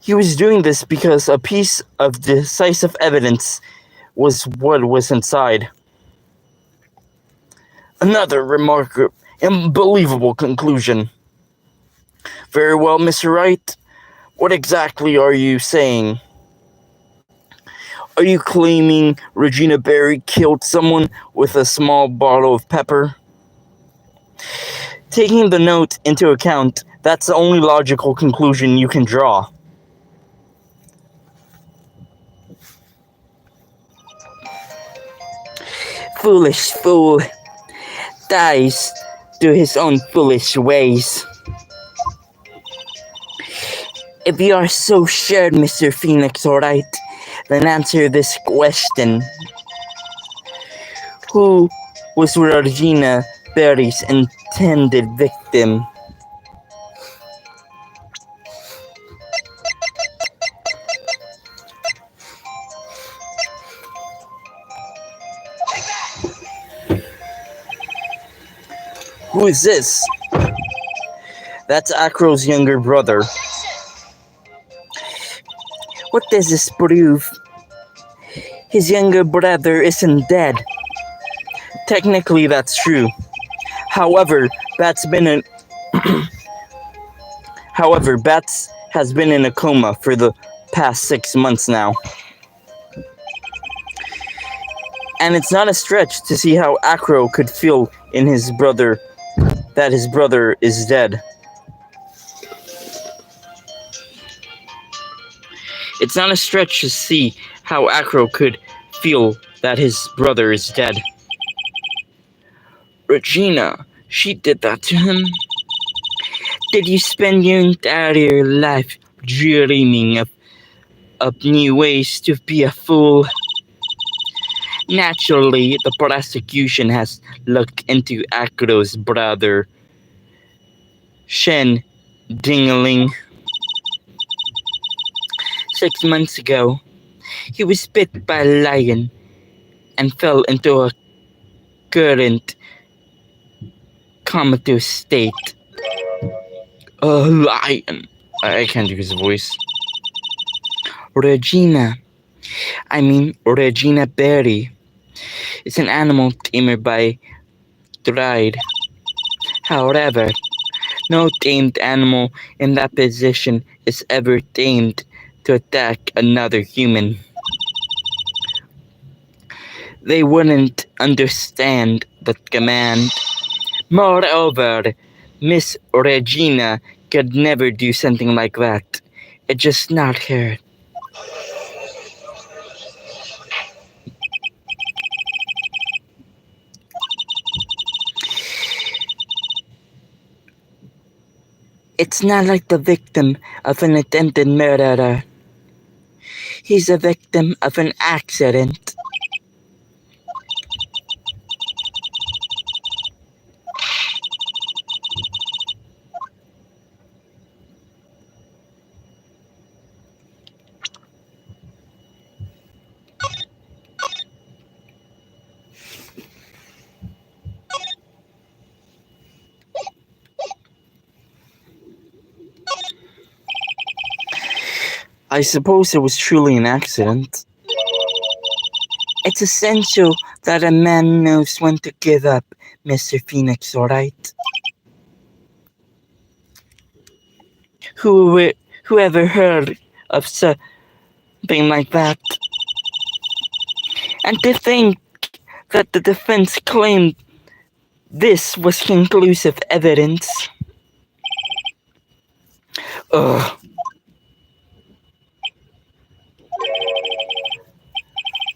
He was doing this because a piece of decisive evidence was what was inside. Another remarkable, unbelievable conclusion. Very well, Mr. Wright. What exactly are you saying? Are you claiming Regina Berry killed someone with a small bottle of pepper? Taking the note into account, that's the only logical conclusion you can draw. Foolish fool dies to his own foolish ways. If you are so sure, Mr. Phoenix, alright, then answer this question. Who was Regina Berry's intended victim? Who is this? That's Acro's younger brother. What does this prove? His younger brother isn't dead. Technically, that's true. However, Bats has been in a coma for the past 6 months now. And it's not a stretch to see how Acro could feel in his brother that his brother is dead. It's not a stretch to see how Acro could feel that his brother is dead. Regina, she did that to him. Did you spend your entire life dreaming of new ways to be a fool? Naturally, the prosecution has looked into Acro's brother, Shen Dingling. 6 months ago, he was bit by a lion and fell into a current comatose state. A lion. I can't do his voice. Regina Berry is an animal tamer by trade. However, no tamed animal in that position is ever tamed to attack another human. They wouldn't understand that command. Moreover, Miss Regina could never do something like that. It's just not her. It's not like the victim of an attempted murder. He's a victim of an accident. I suppose it was truly an accident. It's essential that a man knows when to give up, Mr. Phoenix, alright? Whoever heard of something like that? And to think that the defense claimed this was conclusive evidence. Ugh.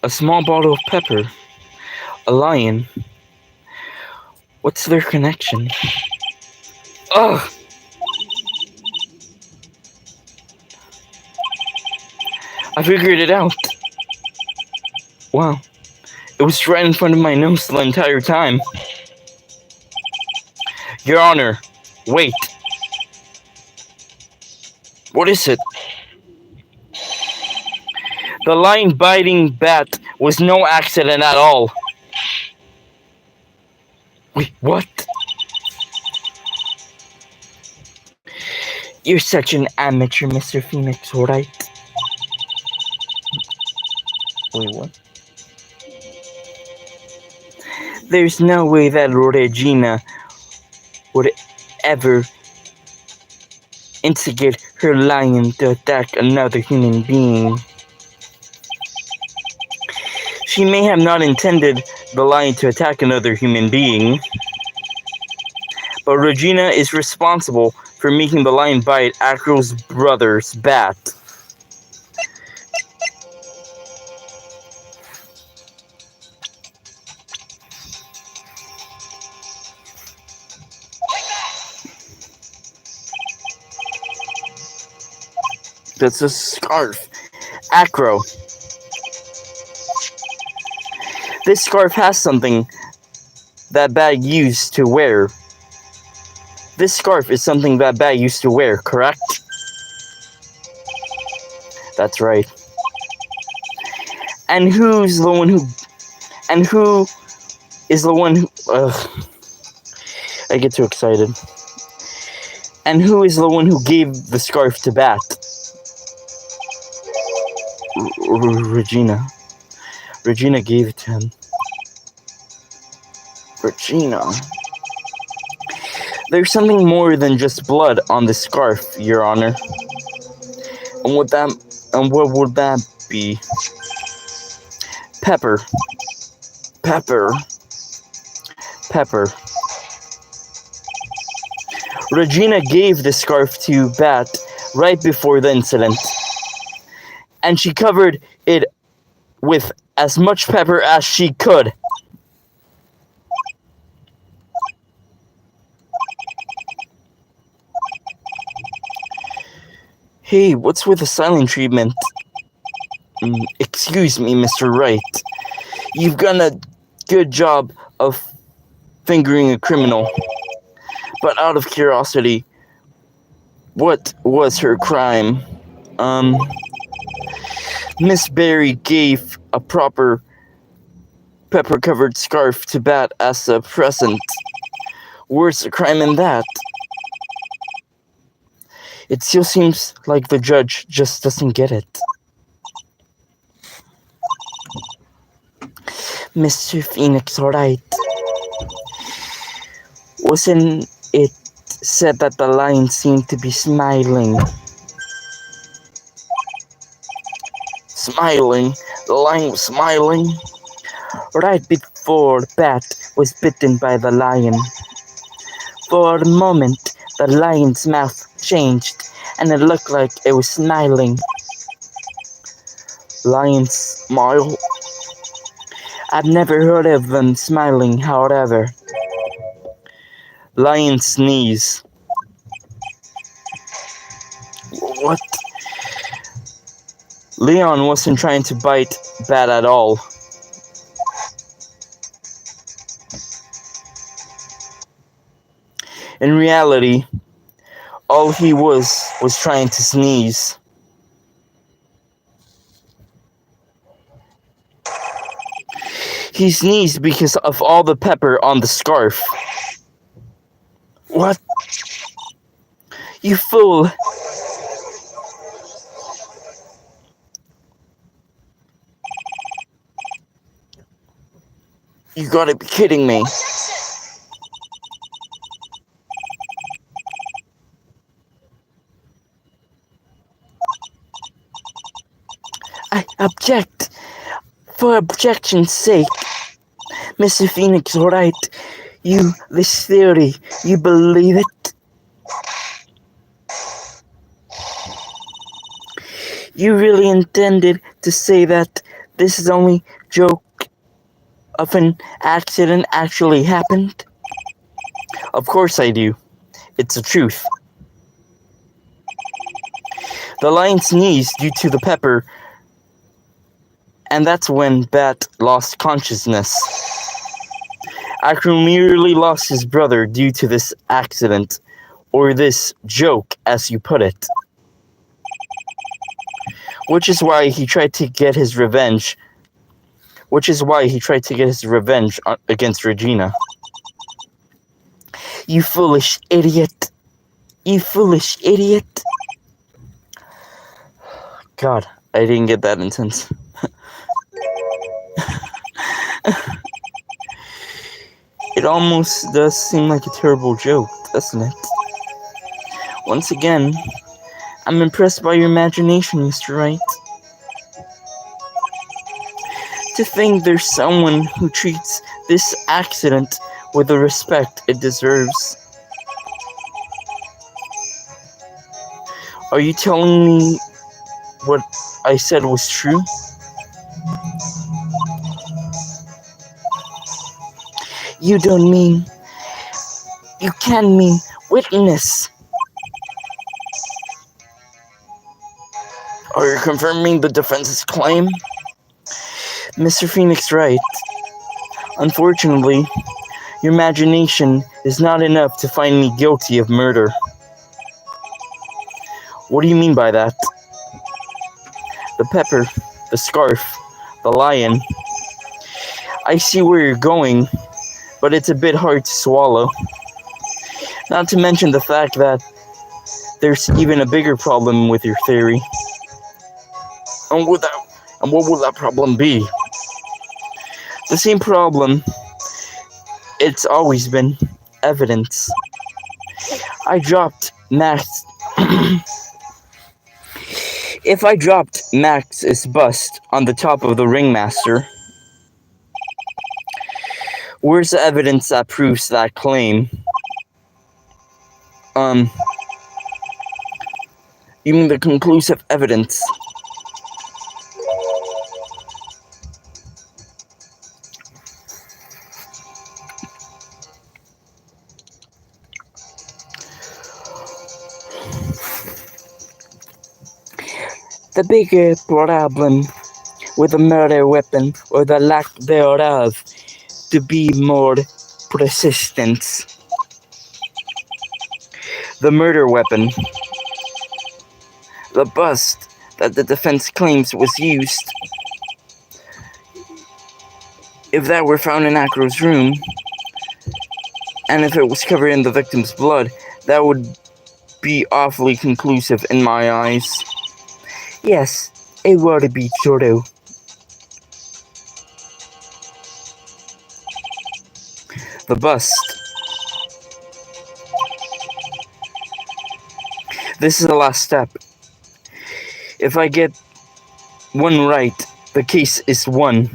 A small bottle of pepper. A lion. What's their connection? Ugh! I figured it out. Wow. It was right in front of my nose the entire time. Your Honor, wait. What is it? The lion-biting bat was no accident at all. Wait, what? You're such an amateur, Mr. Phoenix, alright? Wait, what? There's no way that Regina would ever instigate her lion to attack another human being. She may have not intended the lion to attack another human being, but Regina is responsible for making the lion bite Acro's brother's bat. That's a scarf. Acro. This scarf has something that Bat used to wear. This scarf is something that Bat used to wear, correct? That's right. And who's the one who... And who is the one who... I get too excited. And who is the one who gave the scarf to Bat? Regina. Regina gave it to him. Regina. There's something more than just blood on the scarf, Your Honor. And what would that be? Pepper. Pepper. Pepper. Regina gave the scarf to Bat right before the incident, and she covered it with as much pepper as she could. Hey, what's with the silent treatment? Excuse me, Mr. Wright. You've done a good job of fingering a criminal. But out of curiosity, what was her crime? Miss Berry gave a proper pepper-covered scarf to Bat as a present. Where's the crime in that? It still seems like the judge just doesn't get it. Mr. Phoenix, alright. Wasn't it said that the lion seemed to be smiling? Smiling? The lion was smiling? Right before Bat was bitten by the lion. For a moment, the lion's mouth changed, and it looked like it was smiling. Lions smile? I've never heard of them smiling, however. Lion sneeze. What? Leon wasn't trying to bite Bat at all. In reality, all he was trying to sneeze. He sneezed because of all the pepper on the scarf. What? You fool! You gotta be kidding me. I object. For objection's sake. Mr. Phoenix, alright. This theory, you believe it? You really intended to say that this is only joke of an accident actually happened? Of course I do. It's the truth. The lion sneezed due to the pepper, and that's when Bat lost consciousness. Akru merely lost his brother due to this accident, or this joke, as you put it. Which is why he tried to get his revenge. Against Regina. You foolish idiot. You foolish idiot. God, I didn't get that intense. It almost does seem like a terrible joke, doesn't it? Once again, I'm impressed by your imagination, Mr. Wright. To think there's someone who treats this accident with the respect it deserves. Are you telling me what I said was true? You don't mean... You can mean witness. Are you confirming the defense's claim? Mr. Phoenix Wright, unfortunately, your imagination is not enough to find me guilty of murder. What do you mean by that? The pepper, the scarf, the lion. I see where you're going, but it's a bit hard to swallow. Not to mention the fact that there's even a bigger problem with your theory. And what will that problem be? The same problem it's always been: evidence. I dropped Max. If I dropped Max's bust on the top of the ringmaster, where's the evidence that proves that claim? You mean the conclusive evidence? The bigger problem with a murder weapon, or the lack thereof, to be more persistent. The murder weapon. The bust that the defense claims was used. If that were found in Acro's room, and if it was covered in the victim's blood, that would be awfully conclusive in my eyes. Yes, it would be true. The bust. This is the last step. If I get one right, the case is won.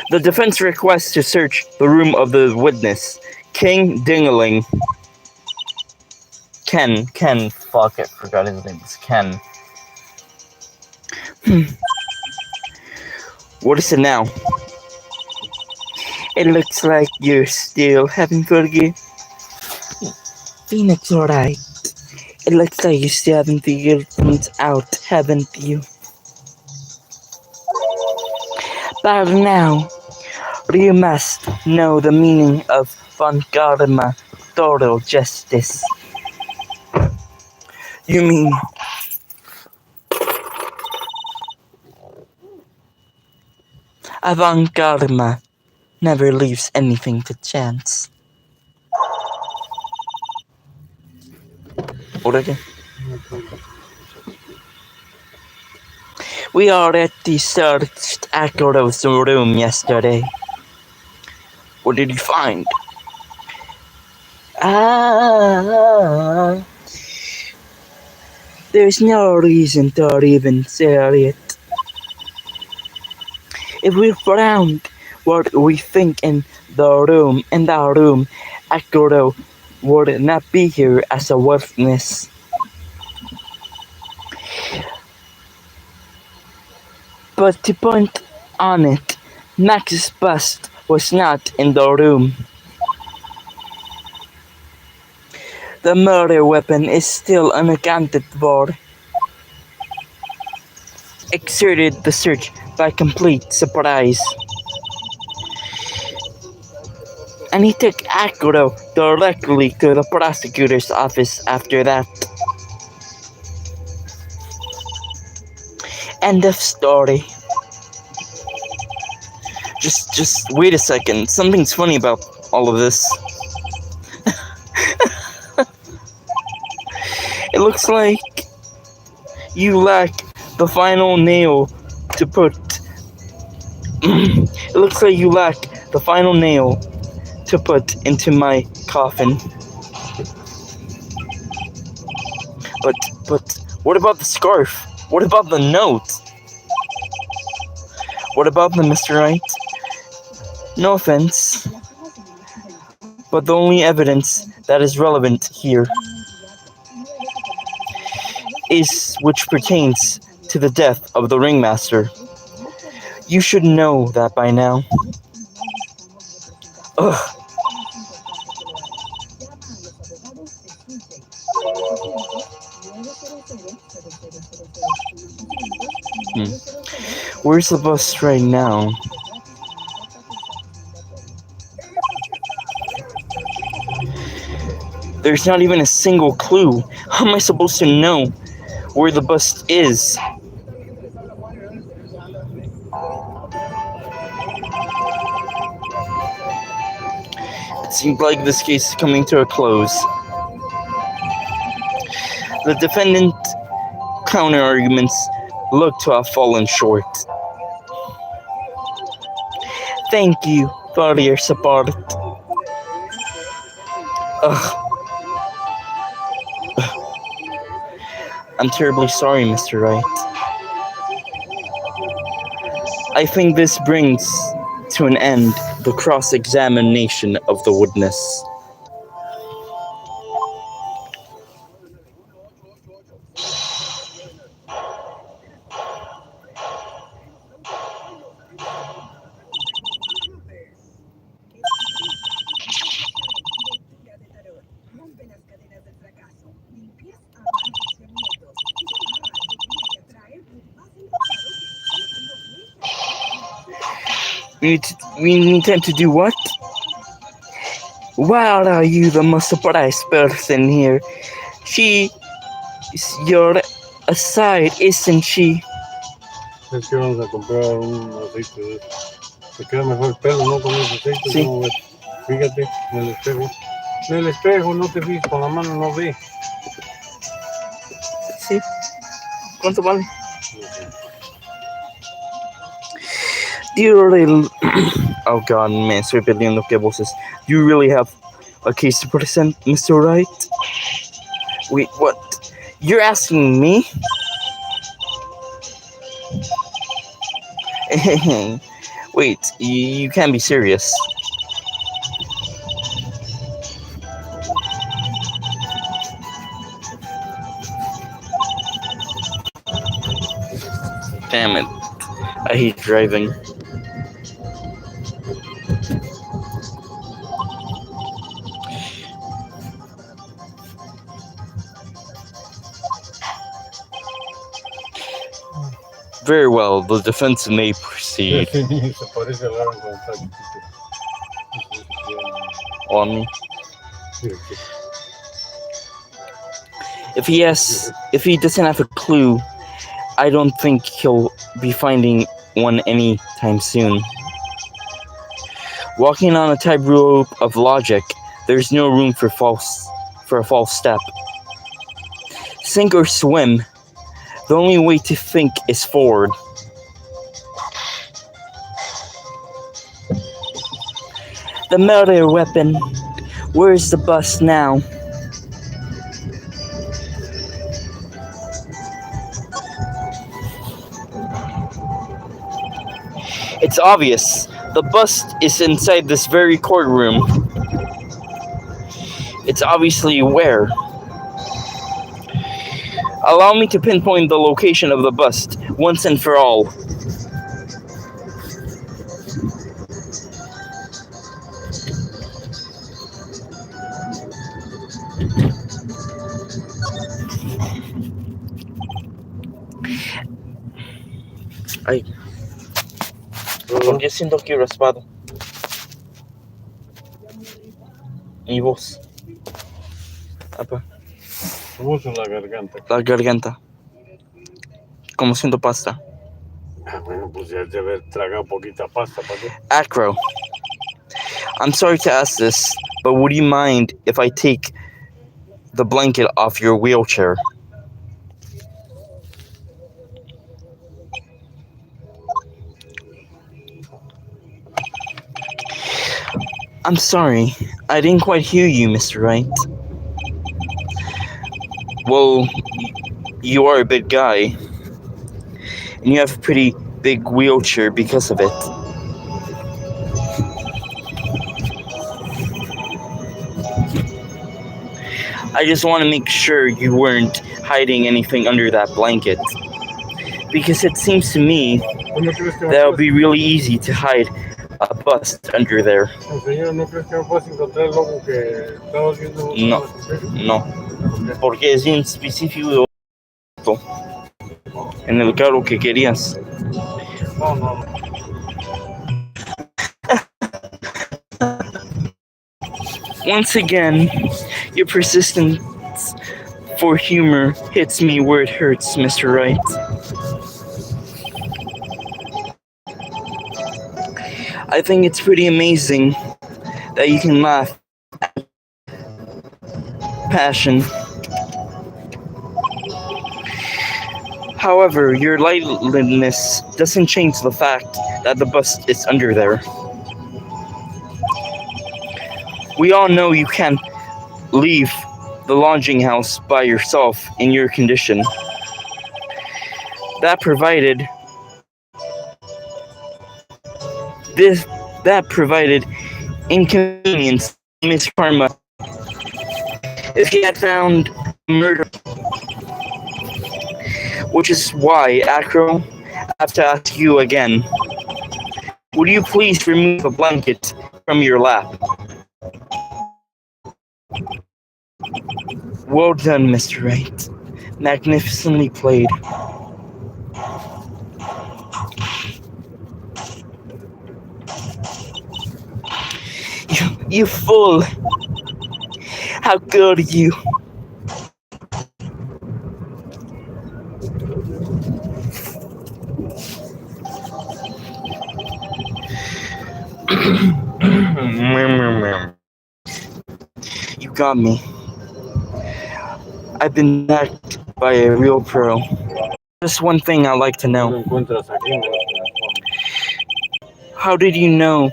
The defense requests to search the room of the witness, King Dingaling. Ken, fuck it, forgot his name was Ken. What is it now? It looks like you're still having forgive. Phoenix, alright. It looks like you still haven't figured things out, haven't you? But now, you must know the meaning of von Karma, total justice. You mean... Avant Karma never leaves anything to chance. What again? We already searched Akoro's room yesterday. What did you find? There's no reason to even say it. If we found what we think in our room, Akoro would not be here as a witness. But to point on it, Max's bust was not in the room. The murder weapon is still unaccounted for. Exerted the search by complete surprise. And he took Akuro directly to the prosecutor's office after that. End of story. Just wait a second. Something's funny about all of this. It looks like you lack the final nail to put. It looks like you lack the final nail to put into my coffin. But what about the scarf? What about the note? What about them, Mr. Wright? No offense, but the only evidence that is relevant here is which pertains to the death of the ringmaster. You should know that by now. Ugh. Where's the bus right now? There's not even a single clue. How am I supposed to know where the bus is? It seems like this case is coming to a close. The defendant counter-arguments look to have fallen short. Thank you for your support. Ugh. I'm terribly sorry, Mr. Wright. I think this brings to an end the cross-examination of the witness. We intend to do what? Why are you the most surprised person here? She is your aside, isn't she? Es que vamos a comprar un aceite de eso. Te queda mejor el pelo, ¿no? Con ese aceite. Sí. ¿Cómo ves? Fíjate, en el espejo. En el espejo, no te fijes, con la mano no ve. Sí. ¿Cuánto vale? Do you really... Oh god, me estoy perdiendo qué voces. Do you really have a case to present, Mr. Wright? Wait, what? You're asking me? Wait, you can't be serious. Damn it. I hate driving. Very well, the defense may proceed. Se parece al árbol cuando está chiquito. On me. If he doesn't have a clue, I don't think he'll be finding one anytime soon. Walking on a tightrope of logic, there's no room for a false step. Sink or swim, the only way to think is forward. The murder weapon. Where's the bus now? It's obvious. The bust is inside this very courtroom. It's obviously where. Allow me to pinpoint the location of the bust once and for all. Ay. Porque siento que raspado. Mi voz. Apa. Tu voz o la garganta. La garganta. Como siento pasta. Bueno, pues ya de haber tragado poquita pasta, ¿para qué? Acro, I'm sorry to ask this, but would you mind if I take the blanket off your wheelchair? I'm sorry, I didn't quite hear you, Mr. Wright. Well, you are a big guy, and you have a pretty big wheelchair because of it. I just want to make sure you weren't hiding anything under that blanket. Because it seems to me ¿Tú no crees que that it would be really easy to hide a bust under there. Señor, ¿no crees que me puedes encontrar el logo que estabas viendo No, en la competencia? no, ¿Por qué? porque es bien específico en el carro que querías. No, no, no. Once again, your persistence for humor hits me where it hurts, Mr. Wright. I think it's pretty amazing that you can laugh at passion. However, your lightness doesn't change the fact that the bust is under there. We all know you can't leave the lodging house by yourself in your condition. That provided inconvenience Miss Karma. If he had found murder, which is why, Acro, I have to ask you again. Would you please remove a blanket from your lap? Well done, Mr. Wright. Magnificently played. You fool! How good are you? You got me. I've been attacked by a real pro. Just one thing I'd like to Lo know. encuentras aquí, no lo How did you know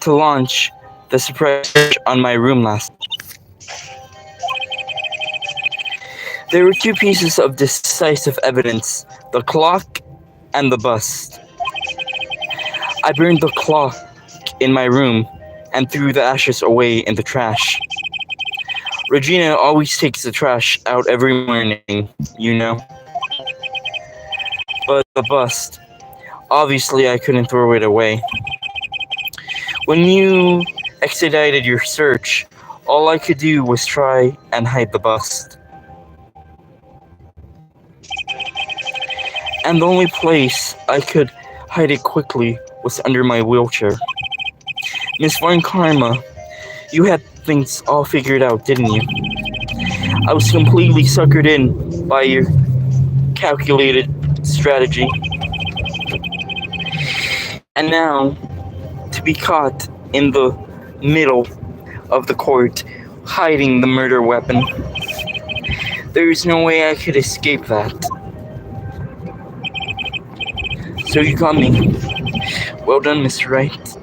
to launch the surprise search on my room last? There were two pieces of decisive evidence, the clock and the bust. I burned the clock in my room and threw the ashes away in the trash. Regina always takes the trash out every morning, you know. But the bust, obviously I couldn't throw it away. When you expedited your search, all I could do was try and hide the bust. And the only place I could hide it quickly was under my wheelchair. Miss Von Karma, you had things all figured out, didn't you? I was completely suckered in by your calculated strategy. And now, to be caught in the middle of the court, hiding the murder weapon, there is no way I could escape that. So you got me. Well done, Mr. Wright.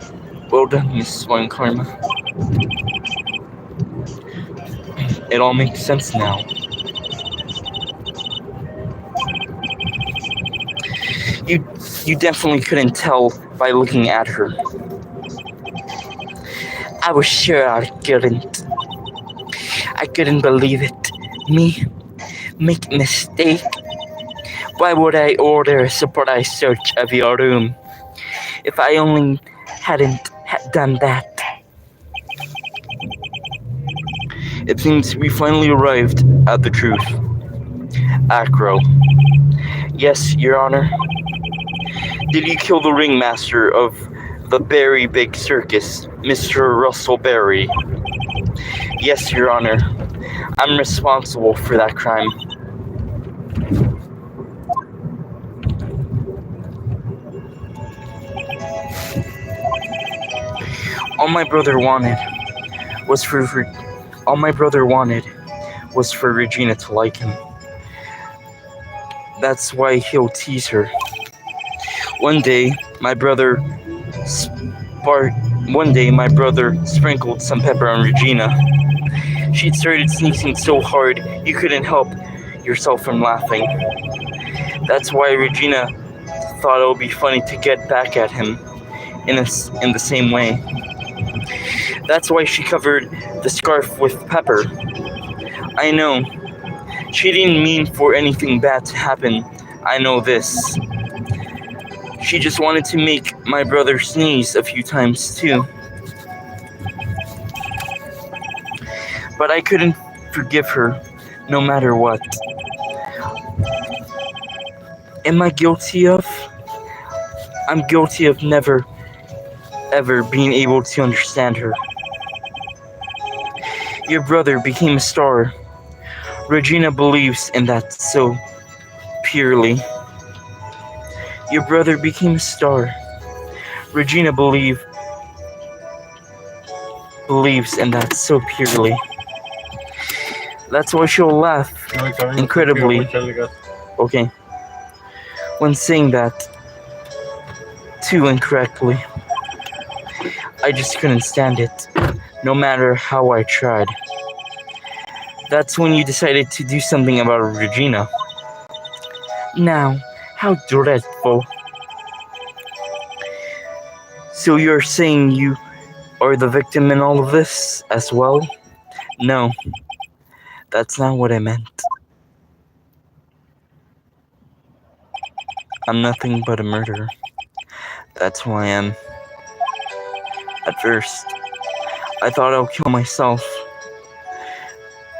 Well done, Miss Von Karma. It all makes sense now. You definitely couldn't tell by looking at her. I was sure I couldn't. I couldn't believe it. Me make a mistake. Why would I order a surprise search of your room if I only hadn't done that? It seems we finally arrived at the truth. Acro. Yes, Your Honor. Did you kill the ringmaster of the Berry Big Circus, Mr. Russell Berry? Yes, Your Honor. I'm responsible for that crime. All my brother wanted was for all my brother wanted was for Regina to like him. That's why he'll tease her. One day, my brother spart. One day, my brother sprinkled some pepper on Regina. She'd started sneezing so hard you couldn't help yourself from laughing. That's why Regina thought it would be funny to get back at him in the same way. That's why she covered the scarf with pepper. I know, she didn't mean for anything bad to happen. I know this. She just wanted to make my brother sneeze a few times too. But I couldn't forgive her, no matter what. Am I guilty of? I'm guilty of never, ever being able to understand her. Your brother became a star. Regina believes in that so purely. Your brother became a star. Regina believes in that so purely. That's why she'll laugh incredibly. Okay. When saying that too incorrectly. I just couldn't stand it, no matter how I tried. That's when you decided to do something about Regina. Now, how dreadful. So you're saying you are the victim in all of this as well? No, that's not what I meant. I'm nothing but a murderer. That's who I am. At first, I thought I'll kill myself.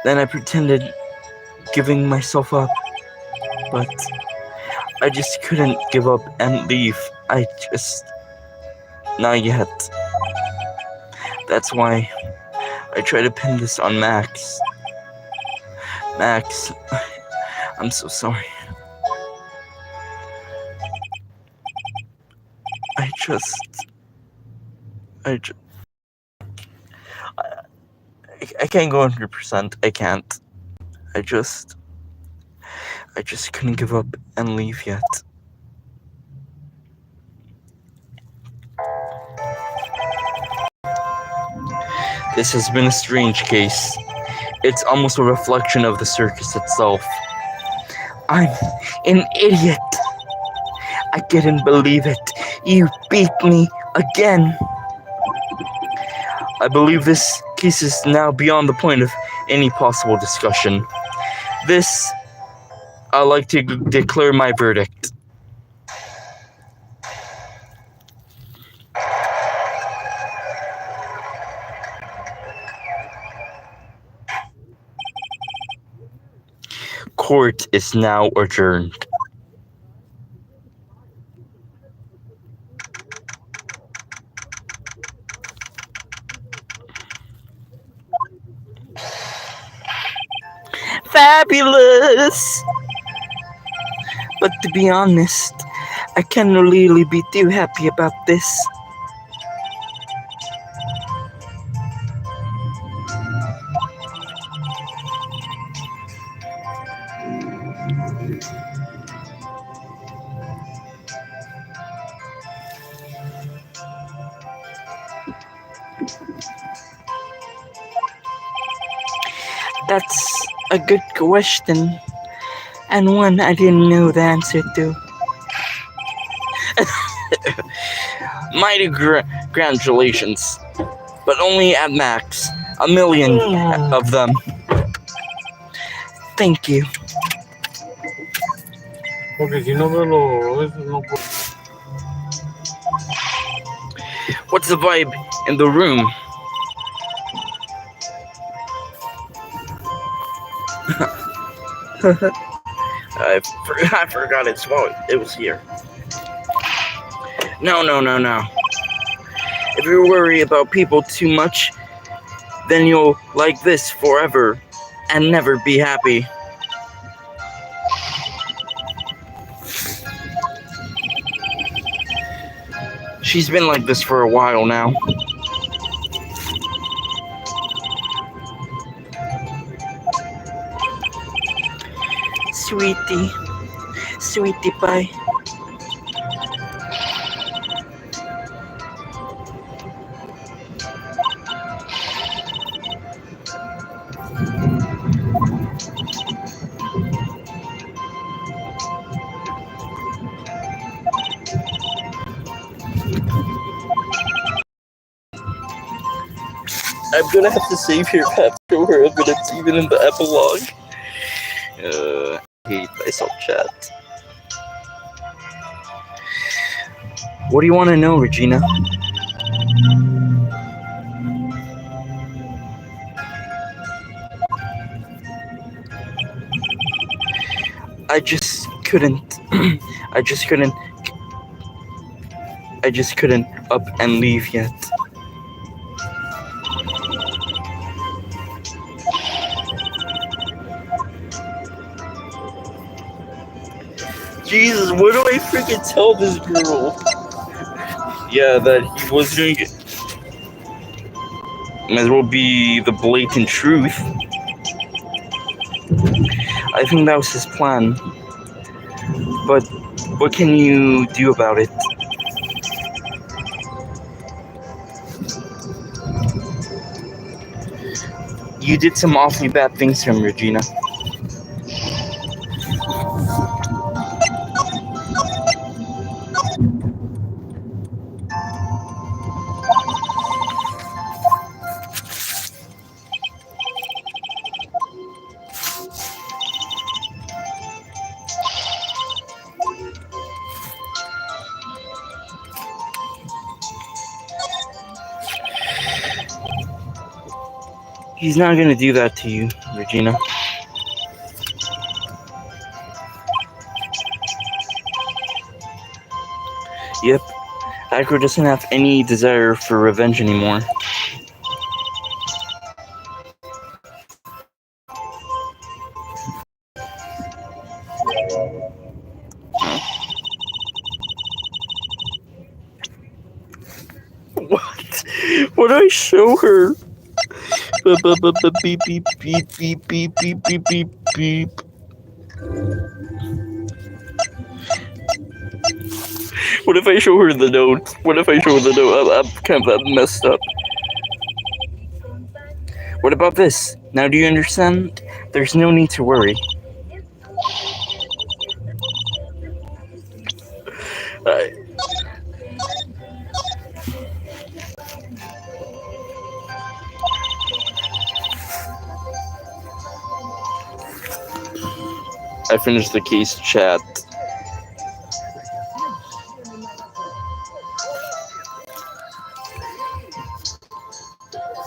Then I pretended giving myself up. But I just couldn't give up and leave. Not yet. That's why I try to pin this on Max. Max, I'm so sorry. I can't go 100%. I can't. I just couldn't give up and leave yet. This has been a strange case. It's almost a reflection of the circus itself. I'm an idiot. I couldn't believe it. You beat me again. I believe this case is now beyond the point of any possible discussion. I'd like to declare my verdict. Court is now adjourned. Fabulous! But to be honest, I can't really be too happy about this. That's a good question, and one I didn't know the answer to. Mighty congratulations, but only at max. 1,000,000 of them. Thank you. Porque si no veo eso no puedo. What's the vibe in the room? I forgot it was here. No. If you worry about people too much, then you'll like this forever and never be happy. She's been like this for a while now. Sweetie. Sweetie pie. I'm gonna have to save your pet show her evidence even in the epilogue. I hate myself, chat. What do you want to know, Regina? I just couldn't. I just couldn't. I just couldn't up and leave yet. Jesus, what do I freaking tell this girl? Yeah, that he was doing it. Might as well be the blatant truth. I think that was his plan. But what can you do about it? You did some awfully bad things to him, Regina. He's not gonna do that to you, Regina. Yep, Agro doesn't have any desire for revenge anymore. What? What do I show her? Beep beep beep beep beep beep beep beep beep. What if I show her the note? What if I show her the note? I'm kind of messed up. What about this? Now do you understand? There's no need to worry. I finished the case, chat.